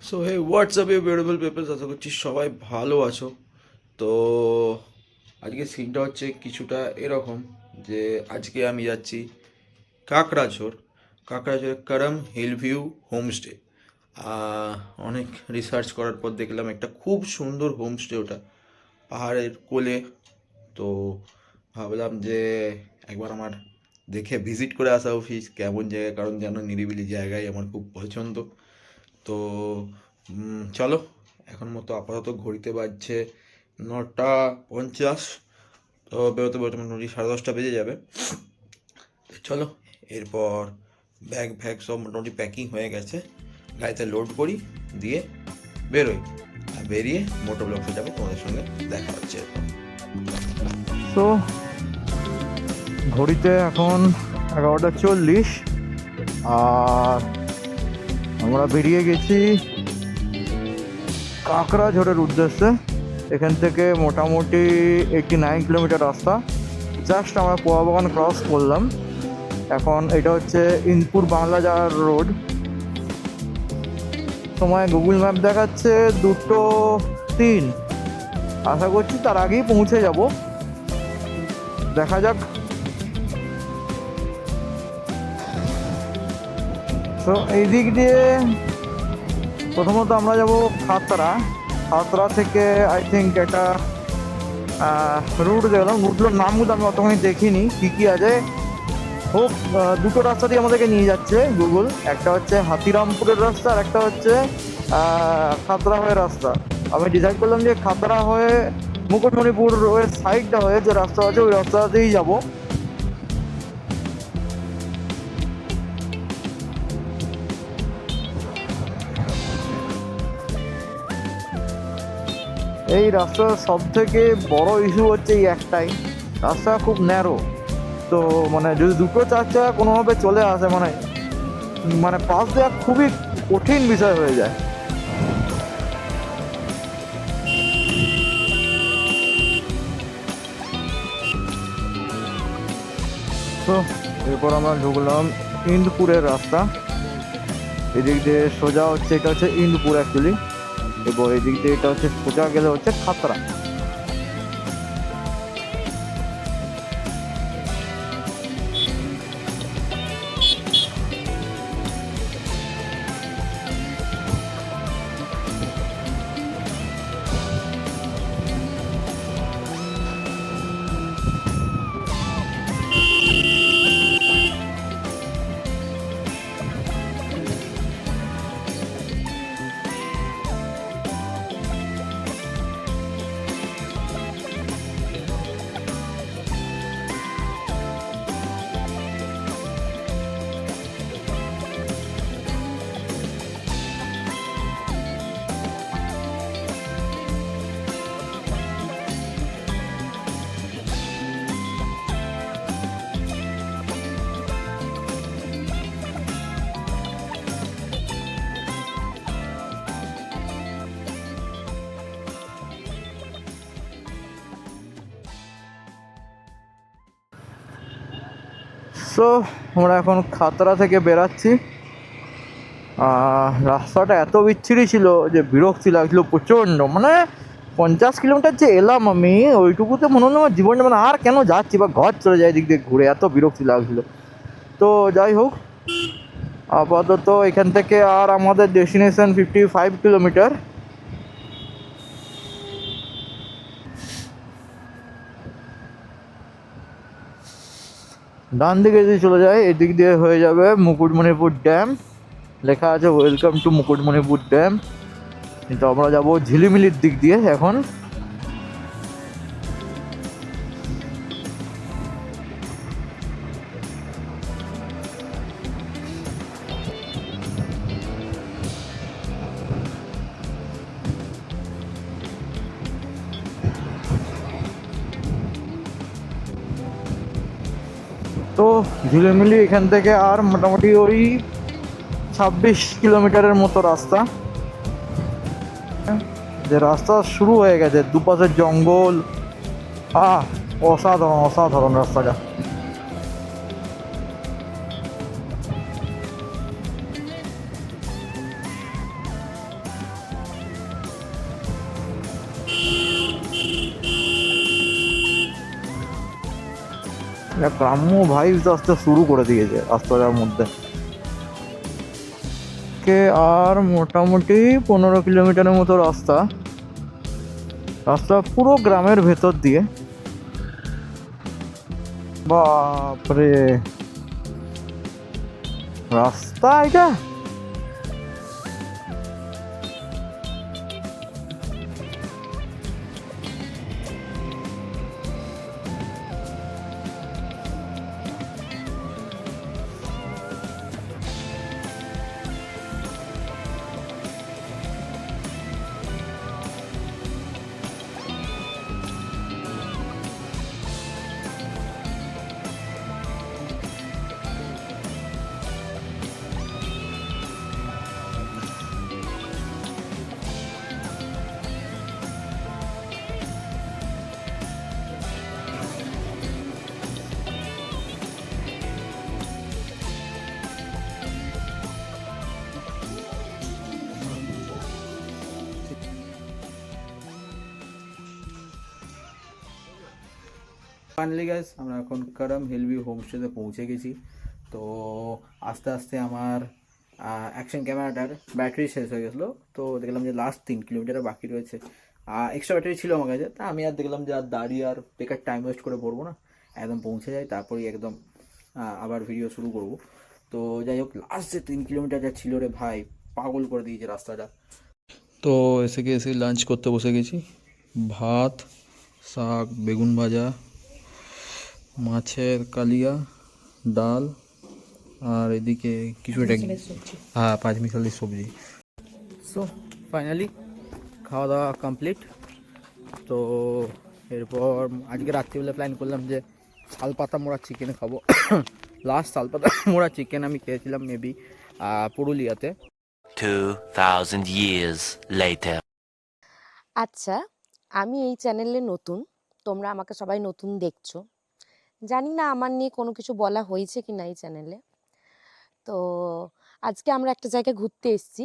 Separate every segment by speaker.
Speaker 1: So hey what's up you beautiful peoples, আশা করছি সবাই ভালো আছো। তো আজকে সিনটা হচ্ছে কিছুটা এরকম যে আজকে আমি যাচ্ছি কাকড়াঝোড়। কাকড়াঝোড়ে করম হিল ভিউ হোমস্টে। অনেক রিসার্চ করার পর দেখলাম একটা খুব সুন্দর হোমস্টে, ওটা পাহাড়ের কোলে। তো ভাবলাম যে একবার আমার দেখে ভিজিট করে আসা উচিত কেমন জায়গা, কারণ যেন নিরিবিলি জায়গায় আমার খুব পছন্দ। তো চলো, এখন মতো আপাতত ঘড়িতে বাজছে 9:50। তো বেরোতে বেরোতে মোটামুটি 10:30 বেজে যাবে। চলো, এরপর ব্যাগ ফ্যাগ সব মোটামুটি প্যাকিং হয়ে গেছে, গাড়িতে লোড করি, দিয়ে বেরোই। আর বেরিয়ে মোটো ব্লগসে যাবো, তোমাদের সঙ্গে দেখা হচ্ছে এরপর।
Speaker 2: তো ঘড়িতে এখন 11:40 আর আমরা বেরিয়ে গেছি কাকড়াঝোড়ের উদ্দেশ্যে। এখান থেকে মোটামুটি 89 কিলোমিটার রাস্তা। জাস্ট আমরা পোয়া বাগান ক্রস করলাম। এখন এটা হচ্ছে ইন্দপুর বাংলা যাওয়ার রোড। সময় গুগল ম্যাপ দেখাচ্ছে 2:03। আশা করছি তার আগেই পৌঁছে যাব, দেখা যাক। তো এই দিক দিয়ে প্রথমত আমরা যাব খাতড়া। খাতড়া থেকে আই থিঙ্ক একটা রুট দেখলাম, রুটগুলোর নামগুলো আমি অতখানি দেখিনি কী কী আছে। হোক, দুটো রাস্তা দিয়ে আমাদেরকে নিয়ে যাচ্ছে গুগল। একটা হচ্ছে হাতিরামপুরের রাস্তা আর একটা হচ্ছে খাতড়া হয়ে রাস্তা। আমি ডিসাইড করলাম যে খাতড়া হয়ে মুকুটমণিপুর ওই সাইডটা হয়ে যে রাস্তা আছে ওই রাস্তাতেই যাব। এই রাস্তার সব থেকে বড় ইস্যু হচ্ছে এই একটাই, রাস্তা খুব ন্যারো। তো মানে যদি দুটো চার চাকা কোনোভাবে চলে আসে, মানে মানে পাস দেওয়া খুবই কঠিন বিষয় হয়ে যায়। তো এরপর আমরা ঢুকলাম ইন্দপুরের রাস্তা। এদিক দিয়ে সোজা হচ্ছে, এটা হচ্ছে ইন্দপুর অ্যাকচুয়ালি, এবং এদিক দিয়ে এটা হচ্ছে সোজা গেলে হচ্ছে খাতড়া। সো আমরা এখন খাতড়া থেকে বেরাচ্ছি। রাস্তাটা এত বিচ্ছিরি ছিল যে বিরক্তি লাগছিল প্রচণ্ড। মানে 50 কিলোমিটার যে এলাম আমি, ওইটুকুতে মনে হলো আমার জীবনটা মানে আর কেন যাচ্ছি, বা ঘর চলে যায় দিক দিয়ে ঘুরে, এত বিরক্তি লাগছিল। তো যাই হোক, আপাতত এখান থেকে আর আমাদের ডেস্টিনেশন 55 কিলোমিটার। ডান দিকে যদি চলে যায় এদিক দিয়ে হয়ে যাবে মুকুটমণিপুর ড্যাম। লেখা আছে ওয়েলকাম টু মুকুটমণিপুর ড্যাম। কিন্তু আমরা যাব ঝিলিমিলির দিক দিয়ে এখন। তো ঝিলিমিলি এখান থেকে আর মোটামুটি ওই 26 কিলোমিটারের মতো রাস্তা। যে রাস্তা শুরু হয়ে গেছে, দুপাশে জঙ্গল। অসাধারণ অসাধারণ রাস্তাটা। একটা গ্রাম্য ভাইবস আসতে শুরু করে দিয়েছে রাস্তাটার মধ্যে। কে আর মোটামুটি 15 কিলোমিটারের মতো রাস্তা, রাস্তা পুরো গ্রামের ভেতর দিয়ে। বাপরে রাস্তা এটা!
Speaker 1: ফাইনালি গাইস আমরা এখন করম হিলভিউ হোমস্টেতে পৌঁছে গেছি। তো আস্তে আস্তে আমার অ্যাকশন ক্যামেরাটার ব্যাটারি শেষ হয়ে গেছিলো, তো দেখলাম যে লাস্ট 3 কিলোমিটার বাকি রয়েছে। এক্সট্রা ব্যাটারি ছিল আমার কাছে, তা আমি আর দেখলাম যে আর দাঁড়িয়ে আর বেকার টাইম ওয়েস্ট করে পড়বো না, একদম পৌঁছে যাই তারপরেই একদম আবার ভিডিও শুরু করব। তো যাই হোক, লাস্ট যে 3 কিলোমিটার যা ছিল রে ভাই, পাগল করে দিয়েছে রাস্তাটা। তো এসে লাঞ্চ করতে বসে গেছি। ভাত, শাক, বেগুন ভাজা, মাছের কালিয়া, ডাল, আর এদিকে কিছু একটা, হ্যাঁ, পাঁচমিশালি সবজি। সো ফাইনালি খাওয়া দাওয়া কমপ্লিট। তো এরপর আজকে রাত্রিবেলা প্ল্যান করলাম যে শালপাতা মোড়া চিকেন খাবো। লাস্ট শালপাতা মোড়া চিকেন আমি খেয়েছিলাম মেবি পুরুলিয়াতে।
Speaker 3: 2000 years later.
Speaker 4: আচ্ছা, আমি এই চ্যানেলে নতুন, তোমরা আমাকে সবাই নতুন দেখছো। জানি না আমার নিয়ে কোনো কিছু বলা হয়েছে কি না এই চ্যানেলে। তো আজকে আমরা একটা জায়গায় ঘুরতে এসেছি,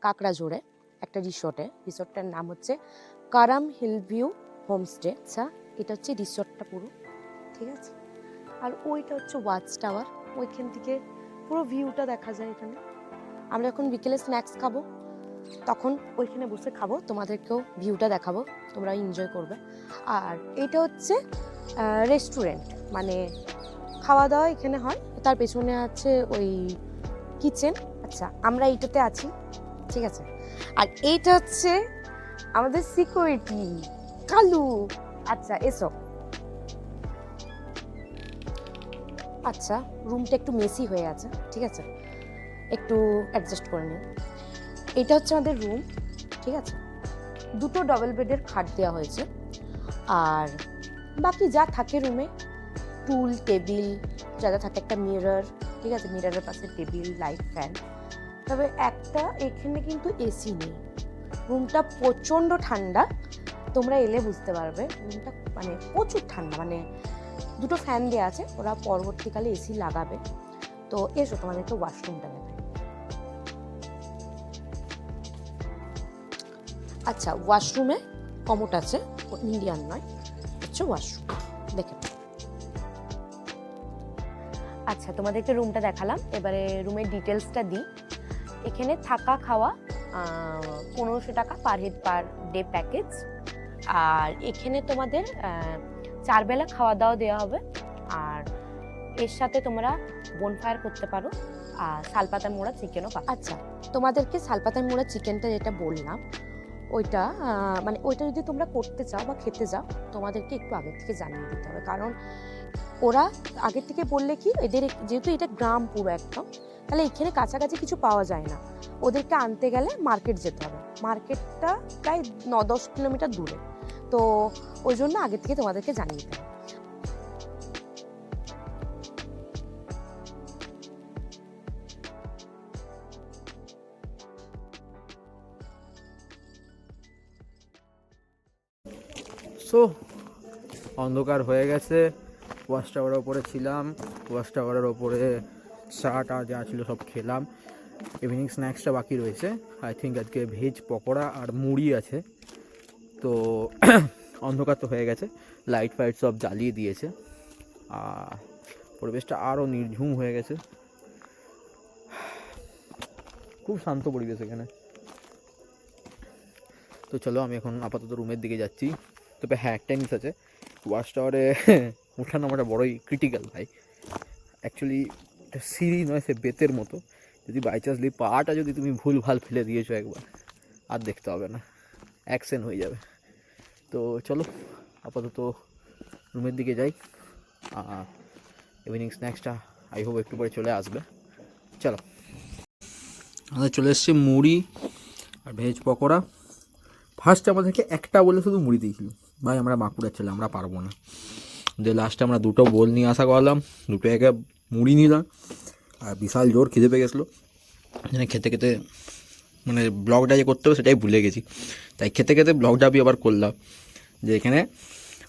Speaker 4: কাকড়াঝোড়ে একটা রিসোর্টটার নাম হচ্ছে করম হিলভিউ হোমস্টে। আচ্ছা, এটা হচ্ছে রিসোর্টটা পুরো, ঠিক আছে। আর ওইটা হচ্ছে ওয়াচ টাওয়ার, ওইখান থেকে পুরো ভিউটা দেখা যায় এখানে। আমরা এখন বিকেলে স্ন্যাক্স খাবো, তখন ওইখানে বসে খাবো, তোমাদেরকেও ভিউটা দেখাবো, তোমরা এনজয় করবে। আর এটা হচ্ছে রেস্টুরেন্ট, মানে খাওয়া দাওয়া এখানে হয়। তার পেছনে আছে ওই কিচেন। আচ্ছা, আমরা এইটাতে আছি, ঠিক আছে। আর এইটা হচ্ছে আমাদের সিকিউরিটি কালু। আচ্ছা এসো। আচ্ছা, রুমটা একটু মেসি হয়ে আছে, ঠিক আছে, একটু অ্যাডজাস্ট করে নিন। এটা হচ্ছে আমাদের রুম, ঠিক আছে। 2টো ডবল বেডের খাট দেওয়া হয়েছে। আর বাকি যা থাকে রুমে, টুল, টেবিল, যা যা থাকে, একটা মিরর, ঠিক আছে, মিররের পাশে টেবিল, লাইট, ফ্যান। তবে একটা এখানে কিন্তু এসি নেই। রুমটা প্রচণ্ড ঠান্ডা, তোমরা এলে বুঝতে পারবে। রুমটা মানে প্রচুর ঠান্ডা, মানে 2টো ফ্যান দেওয়া আছে, ওরা পরবর্তীকালে এসি লাগাবে। তো এসো, তোমাদেরকে ওয়াশরুমটা দেখাই। আচ্ছা, ওয়াশরুমে কমোড আছে, ইন্ডিয়ান নয়, হচ্ছে ওয়াশরুম, দেখে। আচ্ছা, তোমাদেরকে রুমটা দেখালাম, এবারে রুমের ডিটেলসটা দিই। এখানে থাকা খাওয়া 1500 টাকা per head per day package. আর এখানে তোমাদের 4 বেলা খাওয়া দাওয়া দেওয়া হবে। আর এর সাথে তোমরা বোনফায়ার করতে পারো, আর শালপাতার মোড়া চিকেনও পাবে। আচ্ছা, তোমাদেরকে শালপাতার মোড়া চিকেনটা যেটা বললাম, ওইটা মানে ওইটা যদি তোমরা করতে চাও বা খেতে চাও, তোমাদেরকে একটু আগের থেকে জানিয়ে দিতে হবে। কারণ ওরা আগের থেকে বললে কি, এদের যেহেতু এটা গ্রাম পুরো একদম, তাহলে এখানে কাছাকাছি কিছু পাওয়া যায় না। ওদেরকে আনতে গেলে মার্কেট যেতে হবে, মার্কেটটা প্রায় 9-10 কিলোমিটার দূরে। তো ওই জন্য আগের থেকে তোমাদেরকে জানিয়ে দিতে হবে।
Speaker 1: সো অন্ধকার হয়ে গেছে, ওয়াচ টাওয়ারের ওপরে ছিলাম, ওয়াচ টাওয়ারের ওপরে চাটা যা ছিল সব খেলাম। ইভিনিং স্ন্যাক্সটা বাকি রয়েছে, আই থিঙ্ক আজকে ভেজ পকোড়া আর মুড়ি আছে। তো অন্ধকার তো হয়ে গেছে, লাইট ফাইট সব জ্বালিয়ে দিয়েছে।
Speaker 2: পরিবেশটা আরও নির্ঝুম হয়ে গেছে, খুব শান্ত পরিবেশ এখানে। তো চলো আমি এখন আপাতত রুমের দিকে যাচ্ছি। তবে হ্যাঁ, একটা জিনিস আছে, ওয়াচ টাওয়ারে ওঠা নামাটা বড়ই ক্রিটিক্যাল ভাই। অ্যাকচুয়ালি সিঁড়ি নয়, সে বেতের মতো। যদি বাই চান্সলি পাটা যদি তুমি ভুল ভাল ফেলে দিয়েছো একবার, আর দেখতে হবে না, অ্যাক্সিডেন্ট হয়ে যাবে। তো চলো আপাতত রুমের দিকে যাই। ইভিনিং স্ন্যাক্সটা আই হোপ একটু পরে চলে আসবে। চলো, আমাদের চলে এসছে মুড়ি আর ভেজ পকোড়া। ফার্স্টে আমাদেরকে একটা বলে শুধু মুড়ি দিয়েছিল, ভাই আমরা বাঁকুড়ার ছেলে, আমরা পারবো না। দিয়ে লাস্টে আমরা দুটো বোল নিয়ে আসা করলাম, দুটো একে মুড়ি নিলাম, আর বিশাল জোর খিদে পেয়ে গেছিলো। মানে খেতে খেতে মানে ব্লগটা যে করতে হবে সেটাই ভুলে গেছি, তাই খেতে খেতে ব্লগটা আমি আবার করলাম। যে এখানে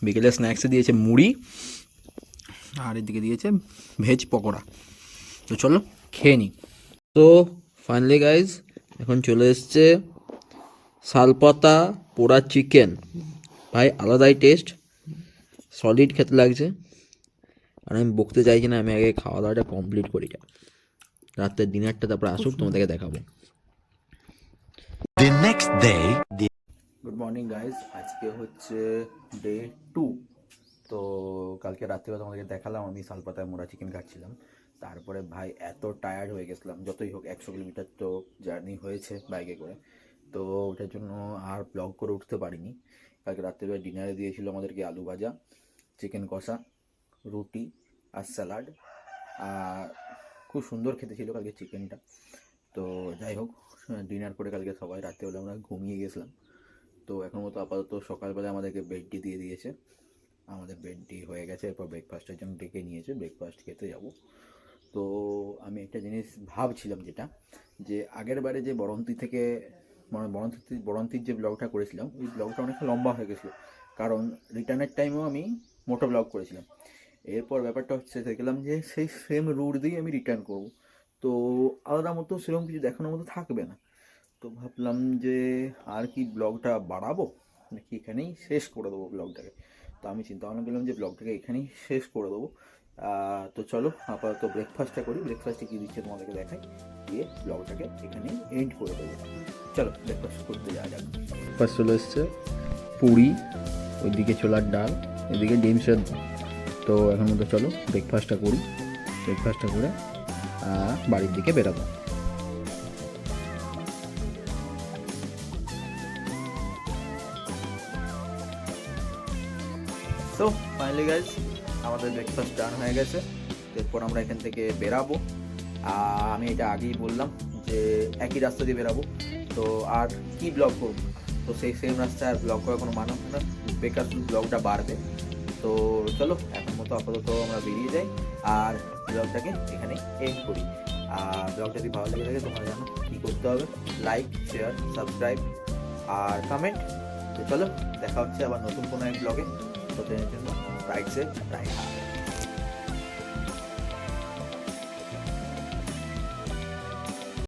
Speaker 2: বিকেলে স্ন্যাক্সে দিয়েছে মুড়ি, আর এদিকে দিয়েছে ভেজ পকোড়া। তো চলো খেয়ে নিই। তো ফাইনালি গাইজ এখন চলে এসছে শালপাতা পোড়া চিকেন। ভাই আলাদাই টেস্ট, সলিড খেতে লাগছে। আর আমি বকতে চাইছি না, আমি আগে খাওয়া দাওয়াটা কমপ্লিট করি, রাত্রের ডিনারটা তারপরে আসুক, তোমাদেরকে দেখাবো।
Speaker 3: The next day,
Speaker 2: good morning guys, আজকে হচ্ছে ডে 2। তো কালকে রাত্রিবেলা তোমাদেরকে দেখালাম আমি শালপাতায় মোড়া চিকেন খাচ্ছিলাম। তারপরে ভাই এত টায়ার্ড হয়ে গেছিলাম, যতই হোক 100 কিলোমিটার তো জার্নি হয়েছে বাইকে করে, তো ওটার জন্য আর ব্লগ করে উঠতে পারিনি। কালকে রাত্রিবেলা ডিনারে দিয়েছিল আমাদেরকে আলু ভাজা, চিকেন কষা, রুটি আর স্যালাড। আর খুব সুন্দর খেতে ছিল কালকে চিকেনটা। তো যাই হোক, ডিনার করে কালকে সবাই রাত্রিবেলা আমরা ঘুমিয়ে গেছিলাম। তো এখন মতো আপাতত সকালবেলা আমাদেরকে বেডটি দিয়ে দিয়েছে, আমাদের বেডটি হয়ে গেছে। এরপর ব্রেকফাস্টের জন্য ডেকে নিয়েছে, ব্রেকফাস্ট খেতে যাব। তো আমি একটা জিনিস ভাবছিলাম, যেটা যে আগের বারে যে বরন্তি থেকে মানে বরন্তির যে ব্লগটা করেছিলাম, ওই ব্লগটা অনেকটা লম্বা হয়ে গেছিলো, কারণ রিটার্নের টাইমেও আমি মোটো ব্লগ করেছিলাম। এরপর ব্যাপারটা হচ্ছে দেখলাম যে সেই সেম রুট দিয়েই আমি রিটার্ন করব, তো আলাদা মতো সেরকম কিছু দেখানোর মতো থাকবে না। তো ভাবলাম যে আর কি ব্লগটা বাড়াবো নাকি এখানেই শেষ করে দেবো ব্লগটাকে। তো আমি চিন্তা ভাবনা করলাম যে ব্লগটাকে এখানেই শেষ করে দেবো। তো চলো আপাতত ব্রেকফাস্টটা করি, ব্রেকফাস্টে কী দিচ্ছে তোমাদেরকে দেখাই, দিয়ে ব্লগটাকে এখানেই এন্ড করে দেবো। চলো ব্রেকফাস্ট করতে যাওয়া যাক। ব্রেকফাস্ট চলে এসছে, পুরি, ওইদিকে ছোলার ডাল, এদিকে ডিম সেদ্ধ। তো এখন মতো চলো ব্রেকফাস্টটা করি, ব্রেকফাস্টটা করে বাড়ির দিকে বেরোবো। সো ফাইনালি গাইজ আমাদের ব্রেকফাস্ট ডান হয়ে গেছে। এরপর আমরা এখান থেকে বেরাবো। আমি এটা আগেই বললাম যে একই রাস্তা দিয়ে বেরাবো, তো আর কি ব্লগ করবো, তো সেই সেম রাস্তায় আর ব্লগ করার কোনো মানে হয় না, বেকার ব্লগটা বাড়বে। তো চলো এখন মতো আপাতত আমরা বেরিয়ে যাই আর ব্লগটাকে এখানে এন্ড করি। আর ব্লগটা যদি ভালো লেগে থাকে তোমরা জানো কী করতে হবে, লাইক, শেয়ার, সাবস্ক্রাইব আর কমেন্ট। তো চলো দেখা হচ্ছে আবার নতুন কোনো এক ব্লগে। ততদিনের জন্য রাইট সেফ, রাইট হার্ট।